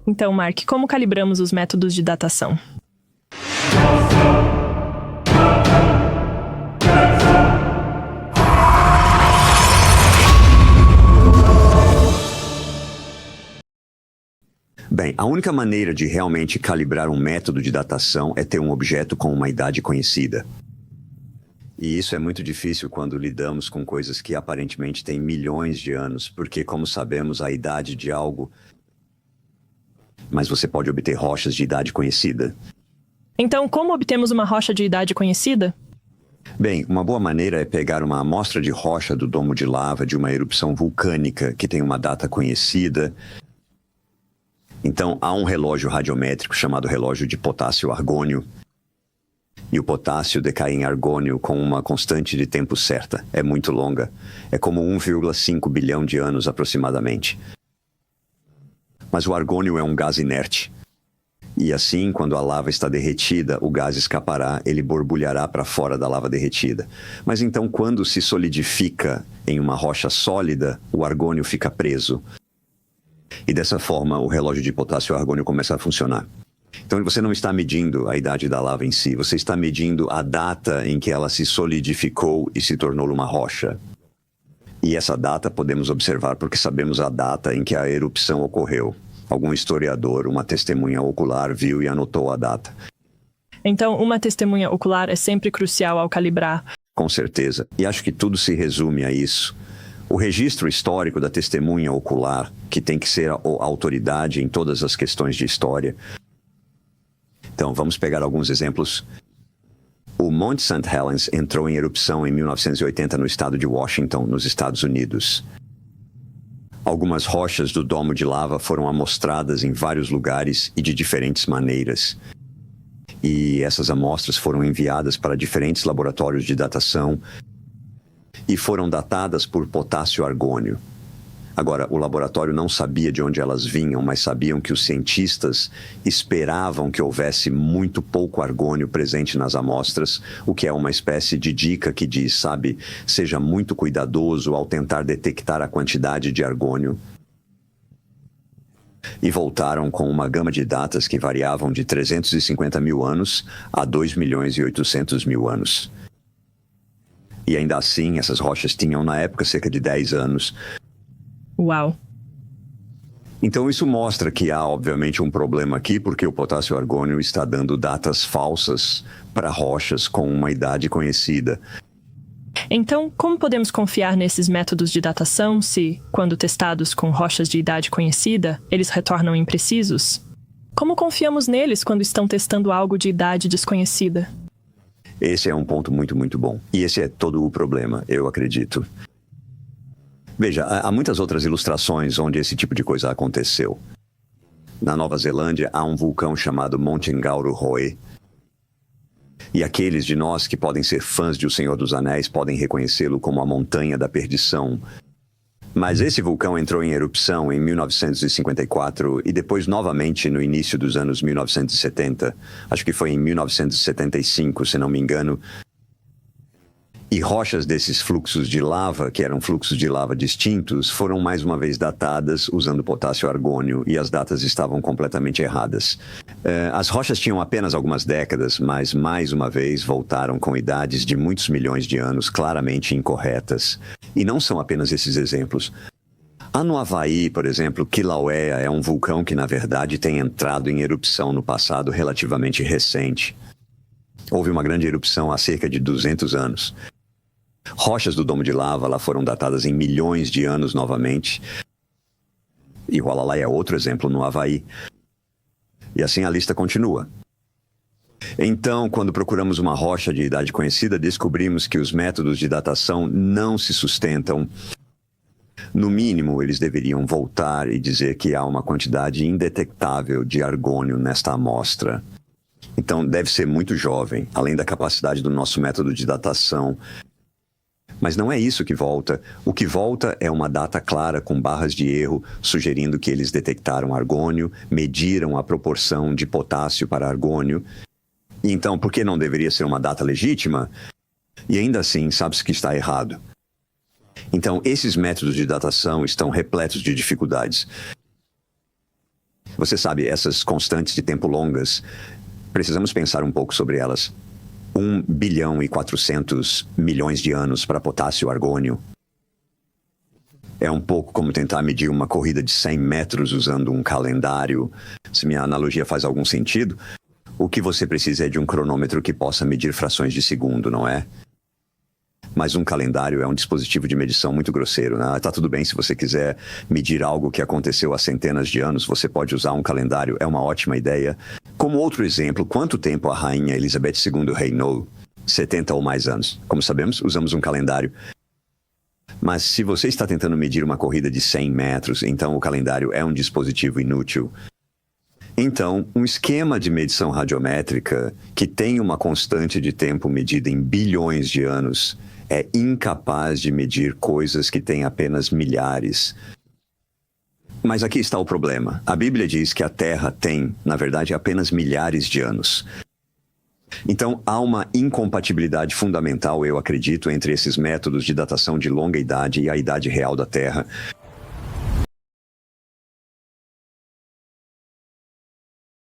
Então, Mark, como calibramos os métodos de datação? Bem, a única maneira de realmente calibrar um método de datação é ter um objeto com uma idade conhecida. E isso é muito difícil quando lidamos com coisas que aparentemente têm milhões de anos, porque, como sabemos, a idade de algo... Mas você pode obter rochas de idade conhecida. Então, como obtemos uma rocha de idade conhecida? Bem, uma boa maneira é pegar uma amostra de rocha do domo de lava de uma erupção vulcânica que tem uma data conhecida. Então, há um relógio radiométrico chamado relógio de potássio-argônio. E o potássio decai em argônio com uma constante de tempo certa. É muito longa. É como 1,5 bilhão de anos aproximadamente. Mas o argônio é um gás inerte. E assim, quando a lava está derretida, o gás escapará, ele borbulhará para fora da lava derretida. Mas então, quando se solidifica em uma rocha sólida, o argônio fica preso. E dessa forma, o relógio de potássio-argônio começa a funcionar. Então, você não está medindo a idade da lava em si, você está medindo a data em que ela se solidificou e se tornou uma rocha. E essa data podemos observar porque sabemos a data em que a erupção ocorreu. Algum historiador, uma testemunha ocular, viu e anotou a data. Então, uma testemunha ocular é sempre crucial ao calibrar. Com certeza. E acho que tudo se resume a isso. O registro histórico da testemunha ocular, que tem que ser a autoridade em todas as questões de história. Então, vamos pegar alguns exemplos. O Monte St. Helens entrou em erupção em 1980 no estado de Washington, nos Estados Unidos. Algumas rochas do domo de lava foram amostradas em vários lugares e de diferentes maneiras. E essas amostras foram enviadas para diferentes laboratórios de datação e foram datadas por potássio-argônio. Agora, o laboratório não sabia de onde elas vinham, mas sabiam que os cientistas esperavam que houvesse muito pouco argônio presente nas amostras, o que é uma espécie de dica que diz, sabe, seja muito cuidadoso ao tentar detectar a quantidade de argônio. E voltaram com uma gama de datas que variavam de 350 mil anos a 2.800.000 anos. E ainda assim, essas rochas tinham, na época, cerca de 10 anos. Uau! Então isso mostra que há, obviamente, um problema aqui, porque o potássio-argônio está dando datas falsas para rochas com uma idade conhecida. Então, como podemos confiar nesses métodos de datação se, quando testados com rochas de idade conhecida, eles retornam imprecisos? Como confiamos neles quando estão testando algo de idade desconhecida? Esse é um ponto muito bom. E esse é todo o problema, eu acredito. Veja, há muitas outras ilustrações onde esse tipo de coisa aconteceu. Na Nova Zelândia, há um vulcão chamado Monte Ngauruhoe. E aqueles de nós que podem ser fãs de O Senhor dos Anéis podem reconhecê-lo como a Montanha da Perdição. Mas esse vulcão entrou em erupção em 1954 e depois novamente no início dos anos 1970. Acho que foi em 1975, se não me engano. E rochas desses fluxos de lava, que eram fluxos de lava distintos, foram mais uma vez datadas usando potássio-argônio e as datas estavam completamente erradas. As rochas tinham apenas algumas décadas, mas mais uma vez voltaram com idades de muitos milhões de anos claramente incorretas. E não são apenas esses exemplos. Há no Havaí, por exemplo, Kilauea é um vulcão que, na verdade, tem entrado em erupção no passado relativamente recente. Houve uma grande erupção há cerca de 200 anos. Rochas do domo de lava lá foram datadas em milhões de anos novamente. E Hualalai é outro exemplo no Havaí. E assim a lista continua. Então, quando procuramos uma rocha de idade conhecida, descobrimos que os métodos de datação não se sustentam. No mínimo, eles deveriam voltar e dizer que há uma quantidade indetectável de argônio nesta amostra. Então, deve ser muito jovem, além da capacidade do nosso método de datação. Mas não é isso que volta. O que volta é uma data clara com barras de erro, sugerindo que eles detectaram argônio, mediram a proporção de potássio para argônio. E então, por que não deveria ser uma data legítima? E ainda assim, sabe-se que está errado. Então, esses métodos de datação estão repletos de dificuldades. Você sabe, essas constantes de tempo longas, precisamos pensar um pouco sobre elas. 1 bilhão e 400 milhões de anos para potássio e argônio. É um pouco como tentar medir uma corrida de 100 metros usando um calendário. Se minha analogia faz algum sentido, o que você precisa é de um cronômetro que possa medir frações de segundo, não é? Mas um calendário é um dispositivo de medição muito grosseiro, né? Tá tudo bem se você quiser medir algo que aconteceu há centenas de anos, você pode usar um calendário, é uma ótima ideia. Como outro exemplo, quanto tempo a rainha Elizabeth II reinou? 70 ou mais anos. Como sabemos, usamos um calendário. Mas se você está tentando medir uma corrida de 100 metros, então o calendário é um dispositivo inútil. Então, um esquema de medição radiométrica que tem uma constante de tempo medida em bilhões de anos é incapaz de medir coisas que têm apenas milhares. Mas aqui está o problema. A Bíblia diz que a Terra tem, na verdade, apenas milhares de anos. Então, há uma incompatibilidade fundamental, eu acredito, entre esses métodos de datação de longa idade e a idade real da Terra.